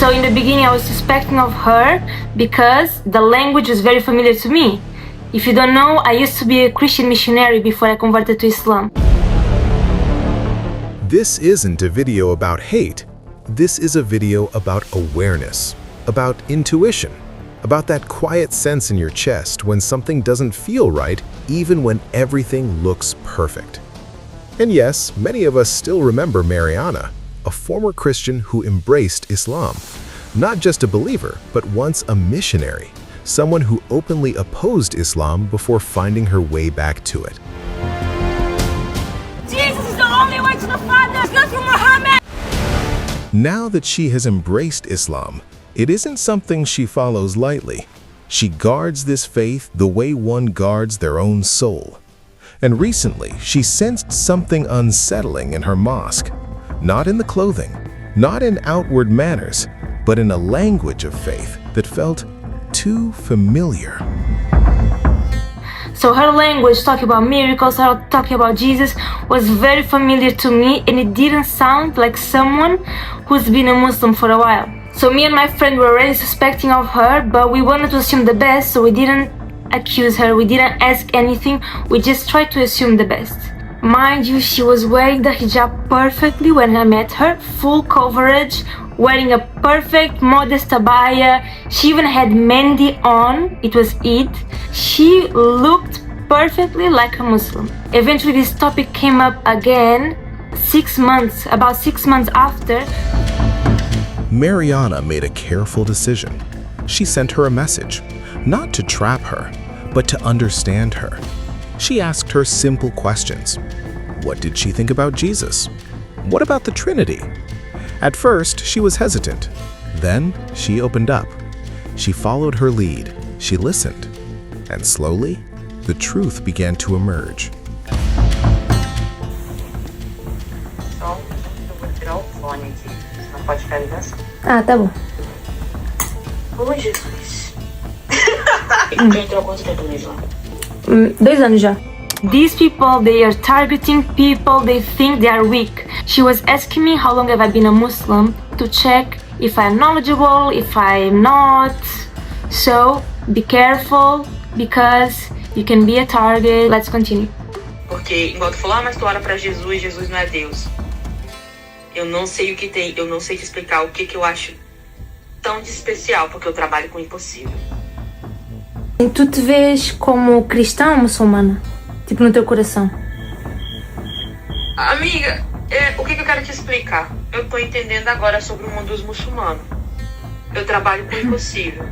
So in the beginning I was suspecting of her because the language was very familiar to me. If you don't know, I used to be a Christian missionary before I converted to Islam. This isn't a video about hate. This is a video about awareness, about intuition, about that quiet sense in your chest when something doesn't feel right, even when everything looks perfect. And yes, many of us still remember Mariana, a former Christian who embraced Islam. Not just a believer, but once a missionary, someone who openly opposed Islam before finding her way back to it. Jesus is the only way to the Father. Go through Muhammad. Now that she has embraced Islam, it isn't something she follows lightly. She guards this faith the way one guards their own soul. And recently, she sensed something unsettling in her mosque. Not in the clothing, not in outward manners, but in a language of faith that felt too familiar. So her language, talking about miracles, talking about Jesus, was very familiar to me, and it didn't sound like someone who's been a Muslim for a while. So me and my friend were already suspecting of her, but we wanted to assume the best, so we didn't accuse her, we didn't ask anything, we just tried to assume the best. Mind you, she was wearing the hijab perfectly when I met her, full coverage, wearing a perfect modest abaya. She even had mehndi on, it was Eid. She looked perfectly like a Muslim. Eventually this topic came up again about 6 months after. Mariana made a careful decision. She sent her a message, not to trap her, but to understand her. She asked her simple questions. What did she think about Jesus? What about the Trinity? At first, she was hesitant. Then, she opened up. She followed her lead. She listened. And slowly, the truth began to emerge. Ah, tá bom. Oi, Jesus. Entrou quanto tempo no Islã? 2 anos já. These people, they are targeting people they think they are weak. She was asking me how long have I been a Muslim to check if I'm knowledgeable, if I'm not. So, be careful because you can be a target. Let's continue. Porque, igual tu falou, mas tu ora pra Jesus, Jesus não é Deus. Eu não sei o que tem, eu não sei te explicar o que eu acho tão de especial, porque eu trabalho com o impossível. E tu te vês como cristã ou muçulmana? Tipo, no teu coração. Amiga, o que eu quero te explicar? Eu tô entendendo agora sobre o mundo dos muçulmanos. Eu trabalho com o impossível.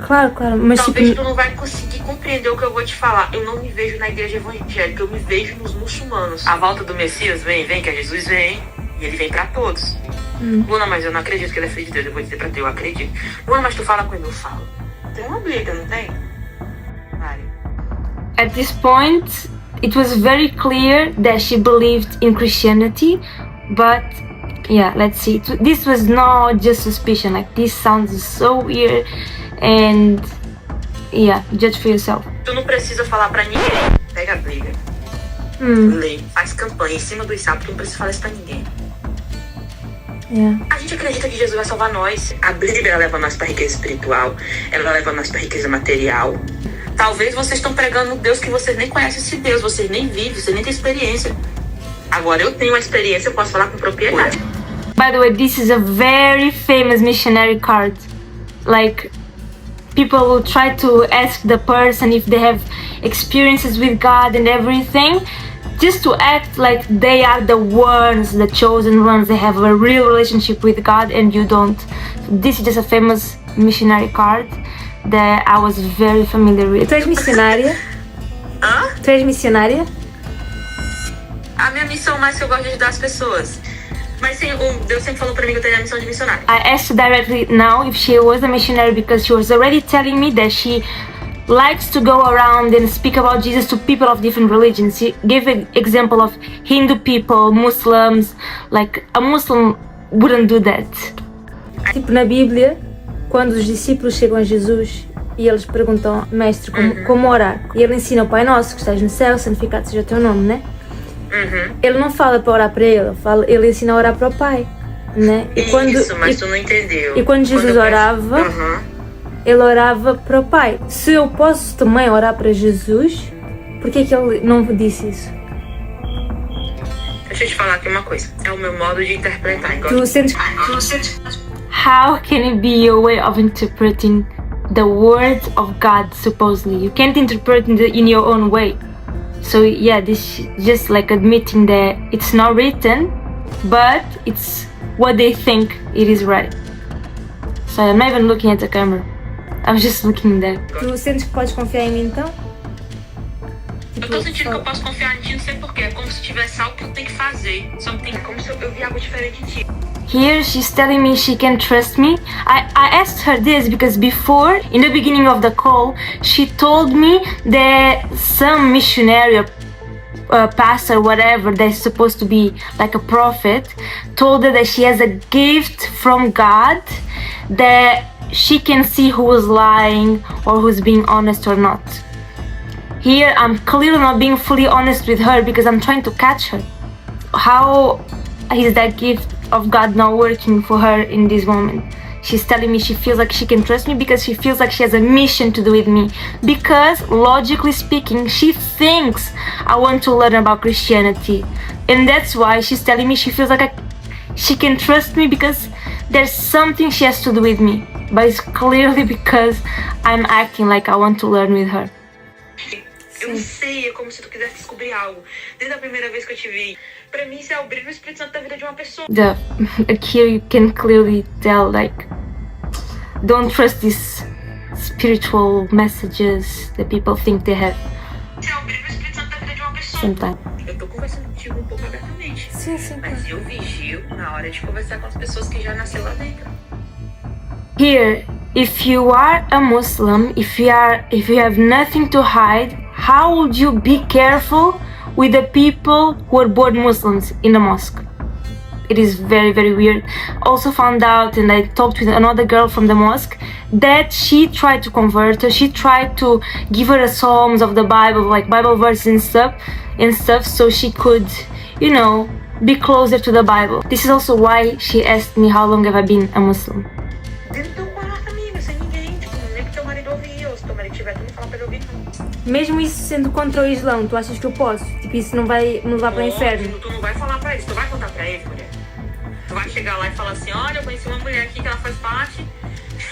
Claro, mas talvez tu não vai conseguir compreender o que eu vou te falar. Eu não me vejo na igreja evangélica, eu me vejo nos muçulmanos. A volta do Messias vem, que Jesus vem. E ele vem pra todos. Luna, mas eu não acredito que ele é filho de Deus. Eu vou dizer pra ti, eu acredito. Luna, mas tu fala com ele, eu falo. Tem uma Bíblia, não tem? Mari. At this point, it was very clear that she believed in Christianity, but yeah, let's see. This was not just suspicion, like this sounds so weird, and yeah, judge for yourself. Tu não precisa falar pra ninguém. Pega a Bíblia. Lê, faz campanha em cima dos sábados, tu não precisa falar isso pra ninguém. Yeah. A gente acredita que Jesus vai salvar nós. A Bíblia leva nós pra riqueza espiritual, ela leva nós pra riqueza material. Talvez vocês estão pregando um Deus que vocês nem conhecem esse Deus, vocês nem vivem, vocês nem têm experiência. Agora eu tenho uma experiência, eu posso falar com propriedade. By the way, this is a very famous missionary card. Like, people will try to ask the person if they have experiences with God and everything, just to act like they are the ones, the chosen ones, they have a real relationship with God and you don't. This is just a famous missionary card that I was very familiar with. Tu és missionária? Hã? Tu és missionária? A minha missão mais que eu gosto de ajudar as pessoas. Mas sim, Deus sempre falou pra mim que eu teria a missão de missionária. I asked directly now if she was a missionary because she was already telling me that she likes to go around and speak about Jesus to people of different religions. She gave an example of Hindu people, Muslims. Like, a Muslim wouldn't do that. Tipo, na Bíblia, quando os discípulos chegam a Jesus e eles perguntam, mestre, como orar? E ele ensina o Pai Nosso, que estás no céu, santificado seja o teu nome, né? Ele não fala para orar para ele, ele ensina a orar para o Pai. né? Isso, mas tu não entendeu. E quando Jesus orava, ele orava para o Pai. Se eu posso também orar para Jesus, por que ele não disse isso? Deixa eu te falar aqui uma coisa. É o meu modo de interpretar. Tu sentes... How can it be your way of interpreting the word of God, supposedly? You can't interpret it in your own way. So yeah, this is just like admitting that it's not written, but it's what they think it is right. So I'm not even looking at the camera. I'm just looking there. Tu sentes que podes confiar em mim então? Eu tô sentindo que eu posso confiar em ti, não sei porquê. É como se tivesse algo que eu tenho que fazer. É como se eu vi algo diferente em ti. Here she's telling me she can trust me. I asked her this because before, in the beginning of the call, she told me that some missionary, pastor, whatever, that's supposed to be like a prophet, told her that she has a gift from God that she can see who is lying or who's being honest or not. Here I'm clearly not being fully honest with her because I'm trying to catch her. How is that gift of God not working for her in this moment? She's telling me she feels like she can trust me because she feels like she has a mission to do with me. Because logically speaking, she thinks I want to learn about Christianity. And that's why she's telling me she feels like she can trust me because there's something she has to do with me. But it's clearly because I'm acting like I want to learn with her. Eu sei, é como se tu quisesse descobrir algo. Desde a primeira vez que eu te vi. Pra mim, isso é o brilho do Espírito Santo da vida de uma pessoa. Here you can clearly tell, like, don't trust these spiritual messages that people think they have. Isso é o brilho do Espírito Santo da vida de uma pessoa. Sometimes. Eu tô conversando contigo um pouco abertamente. Sim. Mas eu vigio na hora de conversar com as pessoas que já nasceram lá dentro. Here, if you are a Muslim, if you have nothing to hide, how would you be careful with the people who are born Muslims in the mosque? It is very, very weird. Also found out, and I talked with another girl from the mosque, that she tried to convert her. She tried to give her the psalms of the Bible, like Bible verses and stuff, so she could, you know, be closer to the Bible. This is also why she asked me how long have I been a Muslim. Dentro do teu quarto, amiga, sem ninguém. Tipo, nem que teu marido ouvir, ou se teu marido tiver, tu não fala pra ele ouvir, não. Mesmo isso sendo contra o Islão, tu achas que eu posso? Tipo, isso não vai me levar para o inferno? Tu não vai falar pra eles, tu vai contar pra eles, mulher. Tu vai chegar lá e falar assim, olha, eu conheci uma mulher aqui que ela faz parte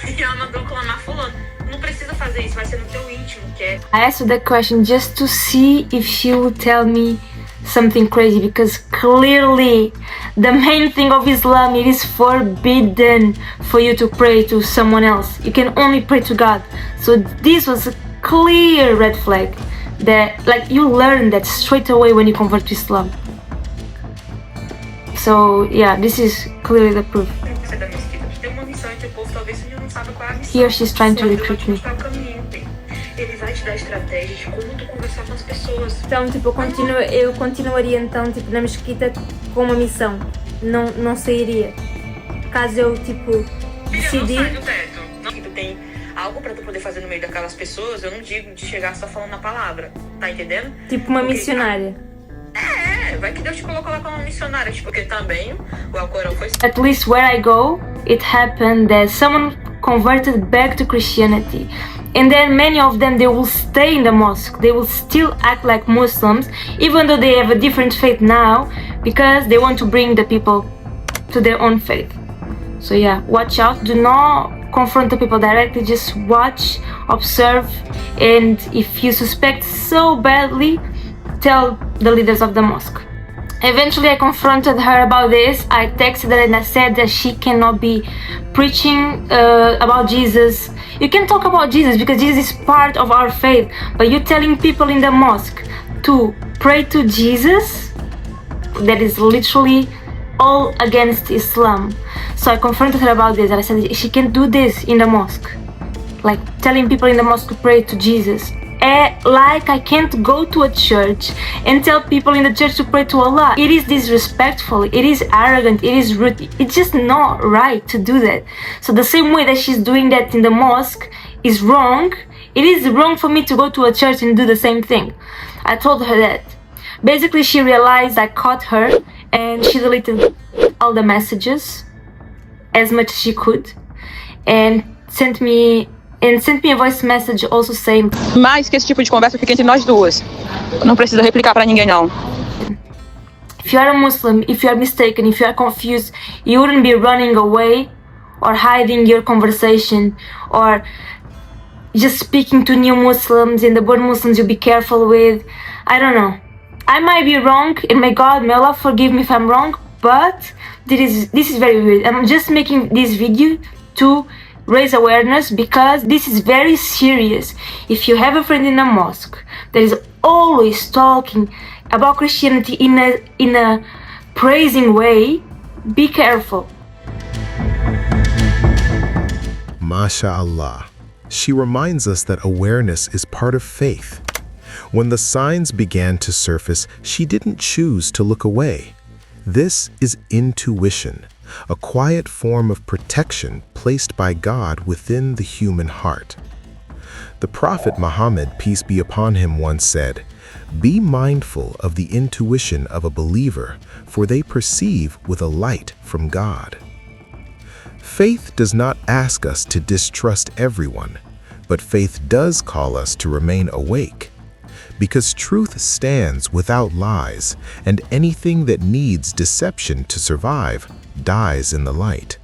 e ela mandou clamar fulano. Não precisa fazer isso, vai ser no teu íntimo, que é... I asked that question just to see if she would tell me something crazy, because clearly the main thing of Islam, it is forbidden for you to pray to someone else. You can only pray to God. So this was a clear red flag that, like, you learn that straight away when you convert to Islam. So yeah, this is clearly the proof. Here she's trying to recruit me. Ele vai te dar estratégia de como tu conversar com as pessoas. Então, tipo, eu continuaria então, tipo, na mesquita com uma missão. Não sairia. Caso eu, tipo, decidir... Não sai do teto. Não, tu tem algo pra tu poder fazer no meio daquelas pessoas, eu não digo de chegar só falando a palavra. Tá entendendo? Tipo uma missionária. Vai que Deus te colocou lá como missionária, tipo, porque também o Alcorão foi... At least where I go, it happened that someone converted back to Christianity. And then many of them, they will stay in the mosque. They will still act like Muslims, even though they have a different faith now, because they want to bring the people to their own faith. So yeah, watch out. Do not confront the people directly. Just watch, observe, and if you suspect so badly, tell the leaders of the mosque. Eventually I confronted her about this. I texted her and I said that she cannot be preaching about Jesus. You can talk about Jesus because Jesus is part of our faith, but you're telling people in the mosque to pray to Jesus, that is literally all against Islam. So I confronted her about this and I said she can do this in the mosque, like telling people in the mosque to pray to Jesus. Like I can't go to a church and tell people in the church to pray to Allah. It is disrespectful, it is arrogant, it is rude. It's just not right to do that. So the same way that she's doing that in the mosque is wrong, it is wrong for me to go to a church and do the same thing. I told her that. Basically she realized I caught her and she deleted all the messages. as much as she could, and sent me a voice message also saying, Mas que esse tipo de conversa fica entre nós duas. Não precisa replicar pra ninguém, não. if you are a Muslim, if you are mistaken, if you are confused, you wouldn't be running away or hiding your conversation or just speaking to new Muslims and the word Muslims you be careful with. I don't know. I might be wrong, and may Allah forgive me if I'm wrong, but this is very weird. I'm just making this video to raise awareness because this is very serious. If you have a friend in a mosque that is always talking about Christianity in a praising way, be careful. MashaAllah. She reminds us that awareness is part of faith. When the signs began to surface, she didn't choose to look away. This is intuition, a quiet form of protection placed by God within the human heart. The Prophet Muhammad, peace be upon him, once said, "Be mindful of the intuition of a believer, for they perceive with a light from God." Faith does not ask us to distrust everyone, but faith does call us to remain awake. Because truth stands without lies, and anything that needs deception to survive dies in the light.